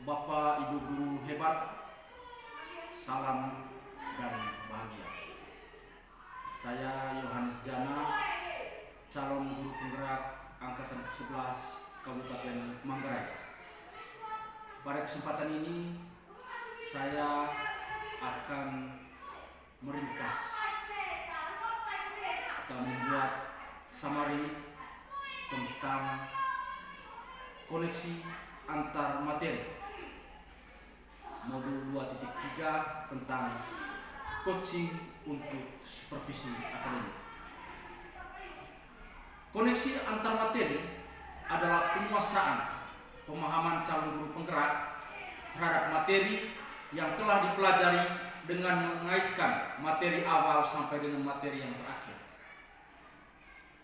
Bapak Ibu guru hebat, salam dan bahagia. Saya Yohanes Jana, calon guru penggerak angkatan ke-11 Kabupaten Manggarai. Pada kesempatan ini saya akan meringkas atau membuat summary tentang koneksi antar materi modul 2.3 tentang coaching untuk supervisi akademik. Koneksi antar materi adalah penguasaan pemahaman calon guru penggerak terhadap materi yang telah dipelajari dengan mengaitkan materi awal sampai dengan materi yang terakhir.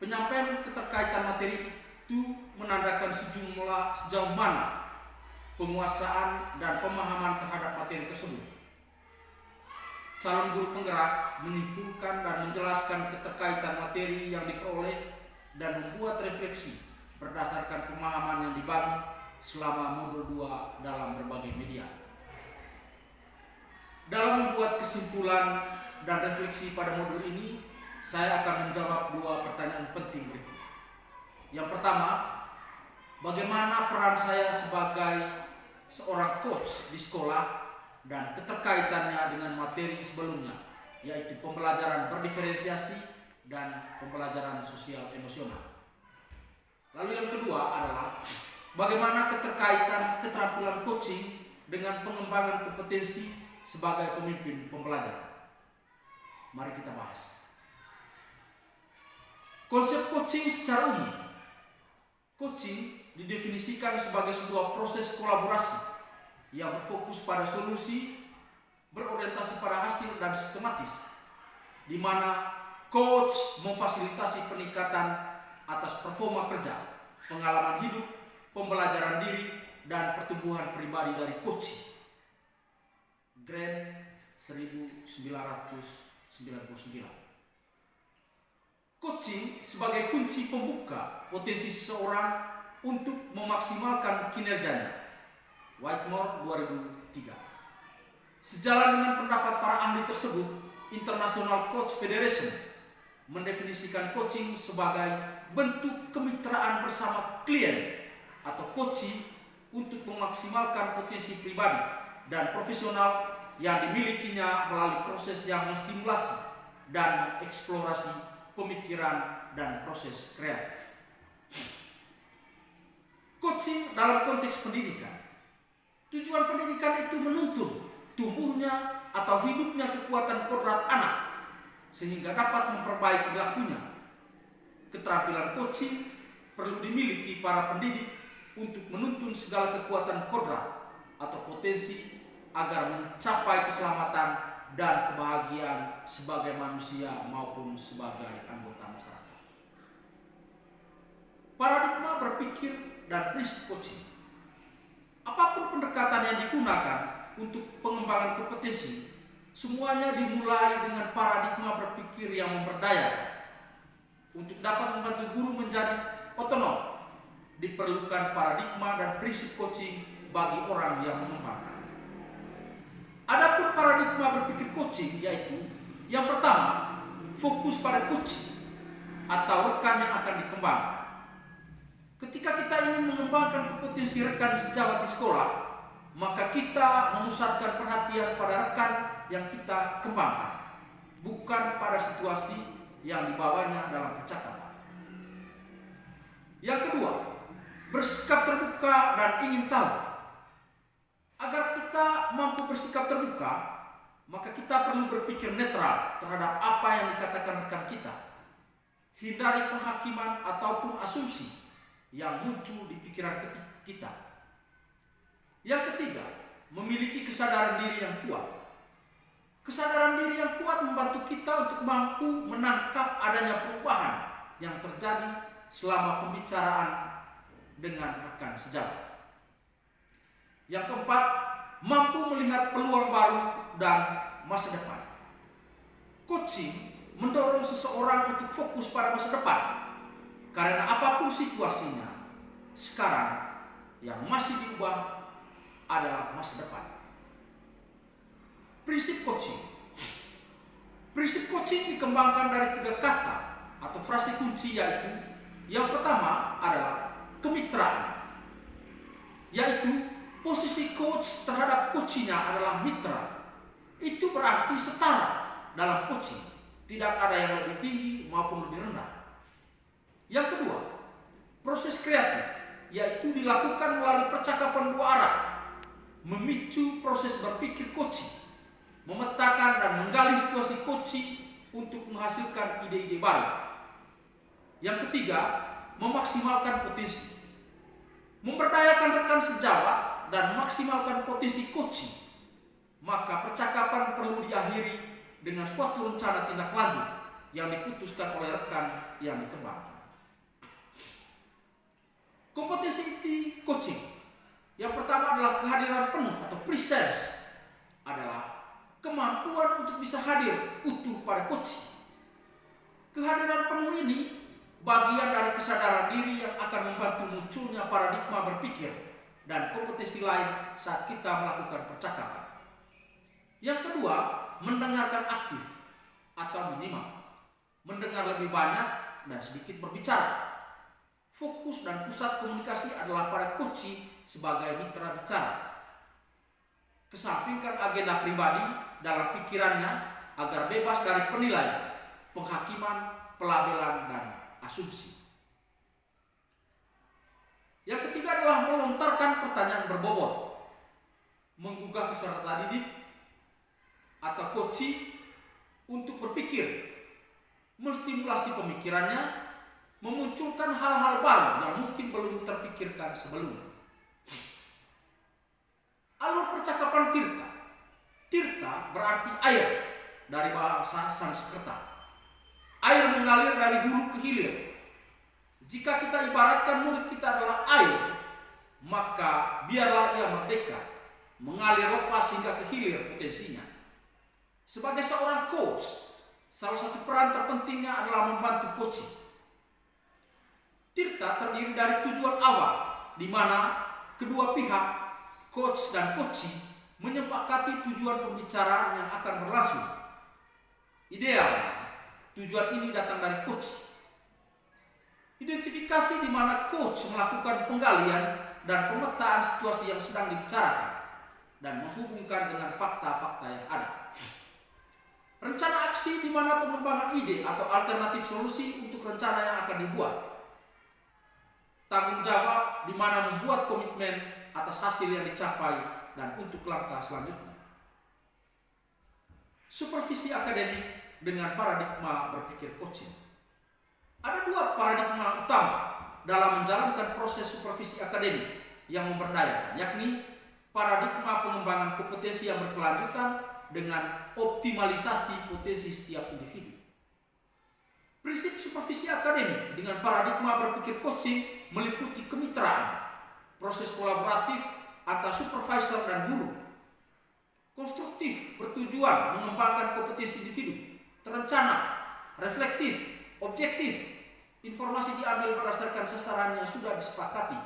Penyampaian keterkaitan materi itu menandakan sejauh mana penguasaan dan pemahaman terhadap materi tersebut. Calon guru penggerak menyimpulkan dan menjelaskan keterkaitan materi yang diperoleh dan membuat refleksi berdasarkan pemahaman yang dibangun selama modul 2 dalam berbagai media. Dalam membuat kesimpulan dan refleksi pada modul ini, saya akan menjawab 2 pertanyaan penting berikut. Yang pertama, bagaimana peran saya sebagai seorang coach di sekolah dan keterkaitannya dengan materi sebelumnya, yaitu pembelajaran berdiferensiasi dan pembelajaran sosial emosional. Lalu yang kedua adalah bagaimana keterkaitan keterampilan coaching dengan pengembangan kompetensi sebagai pemimpin pembelajar. Mari kita bahas. Konsep coaching secara umum. Coaching didefinisikan sebagai sebuah proses kolaborasi yang berfokus pada solusi, berorientasi pada hasil dan sistematis, di mana coach memfasilitasi peningkatan atas performa kerja, pengalaman hidup, pembelajaran diri, dan pertumbuhan pribadi dari coaching. Grant 1999. Coaching sebagai kunci pembuka potensi seseorang untuk memaksimalkan kinerjanya. Whitmore 2003. Sejalan dengan pendapat para ahli tersebut, International Coach Federation mendefinisikan coaching sebagai bentuk kemitraan bersama klien atau coaching untuk memaksimalkan potensi pribadi dan profesional yang dimilikinya melalui proses yang menstimulasi dan eksplorasi pemikiran dan proses kreatif. Coaching dalam konteks pendidikan. Tujuan pendidikan itu menuntun tumbuhnya atau hidupnya kekuatan kodrat anak sehingga dapat memperbaiki lakunya. Keterampilan coaching perlu dimiliki para pendidik untuk menuntun segala kekuatan kodrat atau potensi agar mencapai keselamatan dan kebahagiaan sebagai manusia maupun sebagai anggota masyarakat. Paradigma berpikir dan prinsip coaching. Apapun pendekatan yang digunakan untuk pengembangan kompetensi, semuanya dimulai dengan paradigma berpikir yang memberdayakan. Untuk dapat membantu guru menjadi otonom, diperlukan paradigma dan prinsip coaching bagi orang yang mengembangkan. Adapun paradigma berpikir coaching yaitu yang pertama, fokus pada coaching atau rekan yang akan dikembangkan. Ketika kita ingin mengembangkan kompetensi rekan sejawat di sekolah, maka kita memusatkan perhatian pada rekan yang kita kembangkan, bukan pada situasi yang dibawanya dalam percakapan. Yang kedua, bersikap terbuka dan ingin tahu. Agar kita mampu bersikap terbuka, maka kita perlu berpikir netral terhadap apa yang dikatakan rekan kita. Hindari penghakiman ataupun asumsi yang muncul di pikiran kita. Yang ketiga, memiliki kesadaran diri yang kuat. Kesadaran diri yang kuat membantu kita untuk mampu menangkap adanya perubahan yang terjadi selama pembicaraan dengan rekan sejawat. Yang keempat, mampu melihat peluang baru dan masa depan. Coaching mendorong seseorang untuk fokus pada masa depan. Karena apapun situasinya, sekarang yang masih diubah adalah masa depan. Prinsip coaching. Prinsip coaching dikembangkan dari 3 kata atau frase kunci, yaitu yang pertama adalah kemitraan, yaitu posisi coach terhadap coachingnya adalah mitra. Itu berarti setara dalam coaching, tidak ada yang lebih tinggi maupun lebih rendah. Yang kedua, proses kreatif, yaitu dilakukan melalui percakapan 2 arah, memicu proses berpikir coaching, memetakan dan menggali situasi coaching untuk menghasilkan ide-ide baru. Yang ketiga, memaksimalkan potensi, memberdayakan rekan sejawat dan memaksimalkan potensi coaching. Maka percakapan perlu diakhiri dengan suatu rencana tindak lanjut yang diputuskan oleh rekan yang dikembangkan. Kompetensi inti coaching yang pertama adalah kehadiran penuh atau presence, adalah kemampuan untuk bisa hadir utuh pada coaching. Kehadiran penuh ini bagian dari kesadaran diri yang akan membantu munculnya paradigma berpikir dan kompetensi lain saat kita melakukan percakapan. Yang kedua, mendengarkan aktif atau minimal mendengar lebih banyak dan sedikit berbicara. Fokus dan pusat komunikasi adalah pada coaching sebagai mitra bicara. Kesampingkan agenda pribadi dalam pikirannya agar bebas dari penilaian, penghakiman, pelabelan, dan asumsi. Yang ketiga adalah melontarkan pertanyaan berbobot, menggugah peserta didik atau coaching untuk berpikir, menstimulasi pemikirannya, memunculkan hal-hal baru yang mungkin belum terpikirkan sebelumnya. Alur percakapan Tirta. Tirta berarti air dari bahasa Sanskerta. Air mengalir dari hulu ke hilir. Jika kita ibaratkan murid kita adalah air, maka biarlah ia merdeka, mengalir lepas hingga ke hilir potensinya. Sebagai seorang coach, salah satu peran terpentingnya adalah membantu coaching. Tirta terdiri dari tujuan awal, di mana kedua pihak, coach dan coaching, menyepakati tujuan pembicaraan yang akan berlangsung. Ideal, tujuan ini datang dari coach. Identifikasi di mana coach melakukan penggalian dan pemetaan situasi yang sedang dibicarakan dan menghubungkan dengan fakta-fakta yang ada. Rencana aksi di mana pengembangan ide atau alternatif solusi untuk rencana yang akan dibuat. Tanggung jawab di mana membuat komitmen atas hasil yang dicapai dan untuk langkah selanjutnya. Supervisi akademik dengan paradigma berpikir coaching. Ada 2 paradigma utama dalam menjalankan proses supervisi akademik yang memberdayakan, yakni paradigma pengembangan kompetensi yang berkelanjutan dengan optimalisasi potensi setiap individu. Prinsip supervisi akademik dengan paradigma berpikir coaching meliputi kemitraan, proses kolaboratif antara supervisor dan guru, konstruktif bertujuan mengembangkan kompetensi individu, terencana, reflektif, objektif, informasi diambil berdasarkan sasaran yang sudah disepakati,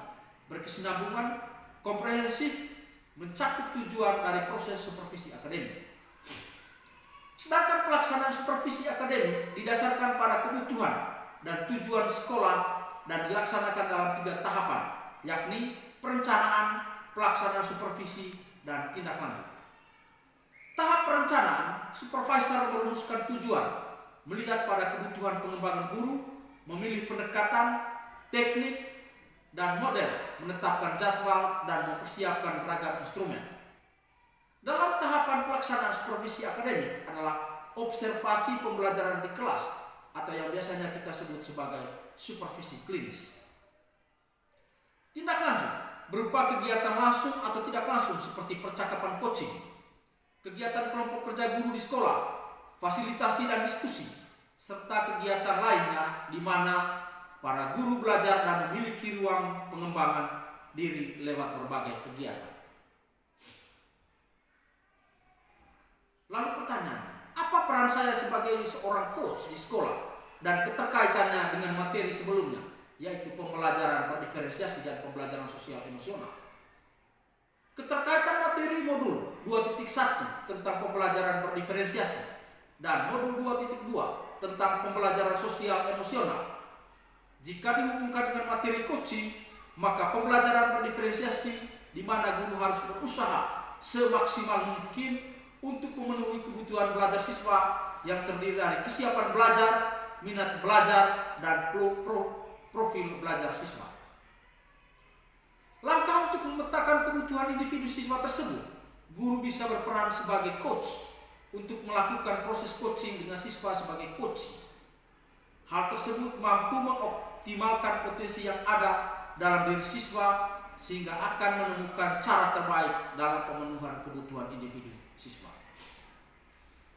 berkesinambungan, komprehensif, mencakup tujuan dari proses supervisi akademik. Sedangkan pelaksanaan supervisi akademik didasarkan pada kebutuhan dan tujuan sekolah dan dilaksanakan dalam 3 tahapan, yakni perencanaan, pelaksanaan supervisi, dan tindak lanjut. Tahap perencanaan, supervisor merumuskan tujuan, melihat pada kebutuhan pengembangan guru, memilih pendekatan, teknik, dan model, menetapkan jadwal, dan mempersiapkan beragam instrumen. Dalam tahapan pelaksanaan supervisi akademik adalah observasi pembelajaran di kelas atau yang biasanya kita sebut sebagai supervisi klinis. Tindak lanjut berupa kegiatan langsung atau tidak langsung seperti percakapan coaching, kegiatan kelompok kerja guru di sekolah, fasilitasi dan diskusi, serta kegiatan lainnya di mana para guru belajar dan memiliki ruang pengembangan diri lewat berbagai kegiatan. Lalu pertanyaan, apa peran saya sebagai seorang coach di sekolah dan keterkaitannya dengan materi sebelumnya, yaitu pembelajaran berdiferensiasi dan pembelajaran sosial emosional? Keterkaitan materi modul 2.1 tentang pembelajaran berdiferensiasi dan modul 2.2 tentang pembelajaran sosial emosional. Jika dihubungkan dengan materi coaching, maka pembelajaran berdiferensiasi di mana guru harus berusaha semaksimal mungkin untuk memenuhi kebutuhan belajar siswa yang terdiri dari kesiapan belajar, minat belajar, dan profil belajar siswa. Langkah untuk memetakan kebutuhan individu siswa tersebut, guru bisa berperan sebagai coach untuk melakukan proses coaching dengan siswa sebagai coach. Hal tersebut mampu mengoptimalkan potensi yang ada dalam diri siswa sehingga akan menemukan cara terbaik dalam pemenuhan kebutuhan individu siswa.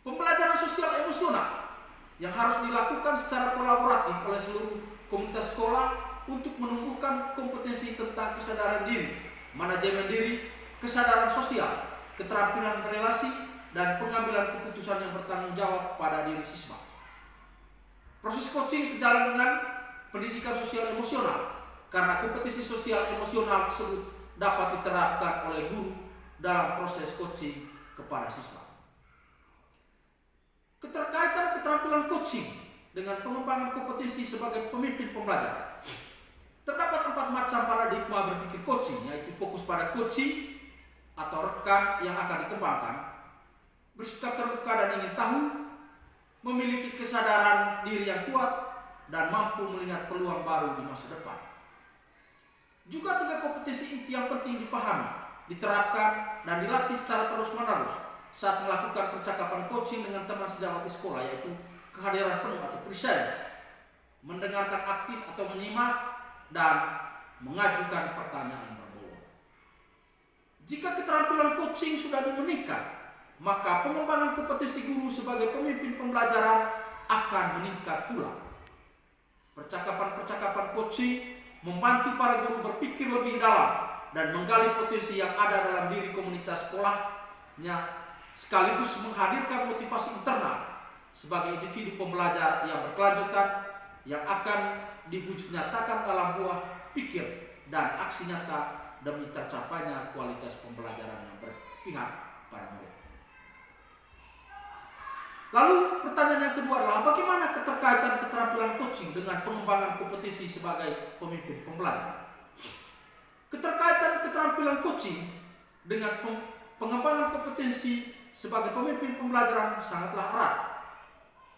Pembelajaran sosial emosional yang harus dilakukan secara kolaboratif oleh seluruh komunitas sekolah untuk menumbuhkan kompetensi tentang kesadaran diri, manajemen diri, kesadaran sosial, keterampilan berelasi, dan pengambilan keputusan yang bertanggung jawab pada diri siswa. Proses coaching sejalan dengan pendidikan sosial emosional karena kompetensi sosial emosional tersebut dapat diterapkan oleh guru dalam proses coaching kepada siswa. Keterkaitan keterampilan coaching dengan pengembangan kompetensi sebagai pemimpin pembelajaran. Terdapat 4 macam paradigma berpikir coaching, yaitu fokus pada coaching atau rekan yang akan dikembangkan, bersikap terbuka dan ingin tahu, memiliki kesadaran diri yang kuat, dan mampu melihat peluang baru di masa depan. Juga 3 kompetensi inti yang penting dipahami, diterapkan, dan dilatih secara terus-menerus saat melakukan percakapan coaching dengan teman sejawat di sekolah, yaitu kehadiran penuh atau presence, mendengarkan aktif atau menyimak, dan mengajukan pertanyaan berbobot. Jika keterampilan coaching sudah meningkat, maka pengembangan kompetensi guru sebagai pemimpin pembelajaran akan meningkat pula. Percakapan-percakapan coaching membantu para guru berpikir lebih dalam dan menggali potensi yang ada dalam diri komunitas sekolahnya, sekaligus menghadirkan motivasi internal sebagai individu pembelajar yang berkelanjutan yang akan diwujud nyatakan dalam buah pikir dan aksi nyata demi tercapainya kualitas pembelajaran yang berpihak pada murid. Lalu pertanyaan yang kedua adalah bagaimana keterkaitan keterampilan coaching dengan pengembangan kompetensi sebagai pemimpin pembelajaran? Keterkaitan keterampilan coaching dengan pengembangan kompetensi sebagai pemimpin pembelajaran sangatlah erat.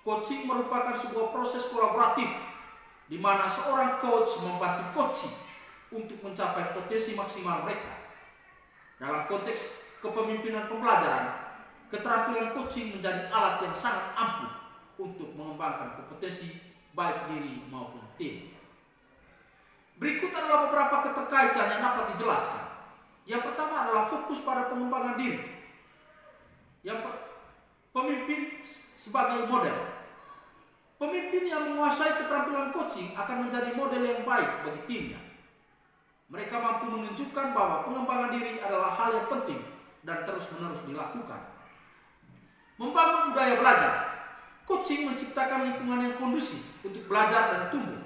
Coaching merupakan sebuah proses kolaboratif di mana seorang coach membantu coaching untuk mencapai potensi maksimal mereka. Dalam konteks kepemimpinan pembelajaran, keterampilan coaching menjadi alat yang sangat ampuh untuk mengembangkan kompetensi baik diri maupun tim. Berikut adalah beberapa keterkaitan yang dapat dijelaskan. Yang pertama adalah fokus pada pengembangan diri. Pemimpin sebagai model. Pemimpin yang menguasai keterampilan coaching akan menjadi model yang baik bagi timnya. Mereka mampu menunjukkan bahwa pengembangan diri adalah hal yang penting dan terus-menerus dilakukan. Membangun budaya belajar. Coaching menciptakan lingkungan yang kondusif untuk belajar dan tumbuh.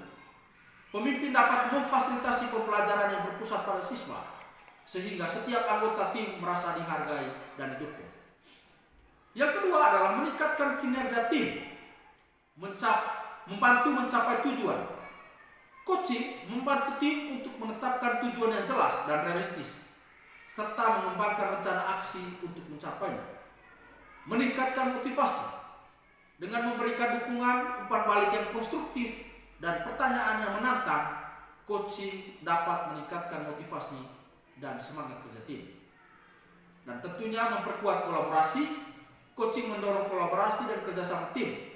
Pemimpin dapat memfasilitasi pembelajaran yang berpusat pada siswa, sehingga setiap anggota tim merasa dihargai dan didukung. Yang kedua adalah meningkatkan kinerja tim, membantu mencapai tujuan. Coaching membantu tim untuk menetapkan tujuan yang jelas dan realistis, serta mengembangkan rencana aksi untuk mencapainya. Meningkatkan motivasi dengan memberikan dukungan, umpan balik yang konstruktif, dan pertanyaan yang menantang. Coaching dapat meningkatkan motivasi dan semangat kerja tim. Dan tentunya memperkuat kolaborasi. Coaching mendorong kolaborasi dan kerjasama tim.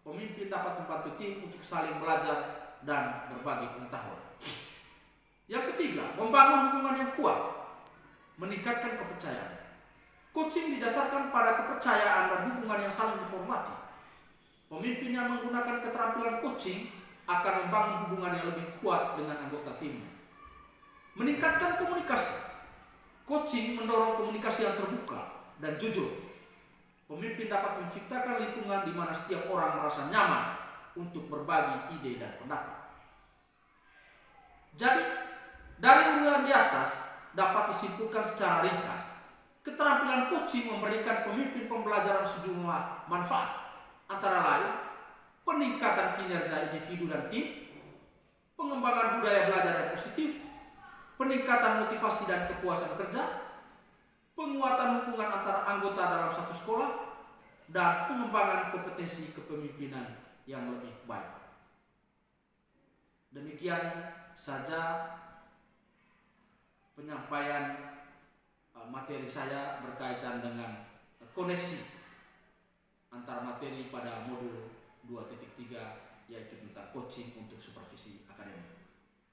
Pemimpin dapat membantu tim untuk saling belajar dan berbagi pengetahuan. Yang ketiga, membangun hubungan yang kuat, meningkatkan kepercayaan. Coaching didasarkan pada kepercayaan dan hubungan yang saling dihormati. Pemimpin yang menggunakan keterampilan coaching akan membangun hubungan yang lebih kuat dengan anggota timnya. Meningkatkan komunikasi. Coaching mendorong komunikasi yang terbuka dan jujur. Pemimpin dapat menciptakan lingkungan di mana setiap orang merasa nyaman untuk berbagi ide dan pendapat. Jadi, dari uraian di atas, dapat disimpulkan secara ringkas. Keterampilan coaching memberikan pemimpin pembelajaran sejumlah manfaat, antara lain peningkatan kinerja individu dan tim, pengembangan budaya belajar yang positif, peningkatan motivasi dan kepuasan kerja, penguatan hubungan antara anggota dalam satu sekolah, dan pengembangan kompetensi kepemimpinan yang lebih baik. Demikian saja penyampaian materi saya berkaitan dengan koneksi antara materi pada modul 2.3 yaitu tentang coaching untuk supervisi akademik.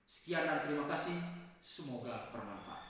Sekian dan terima kasih, semoga bermanfaat.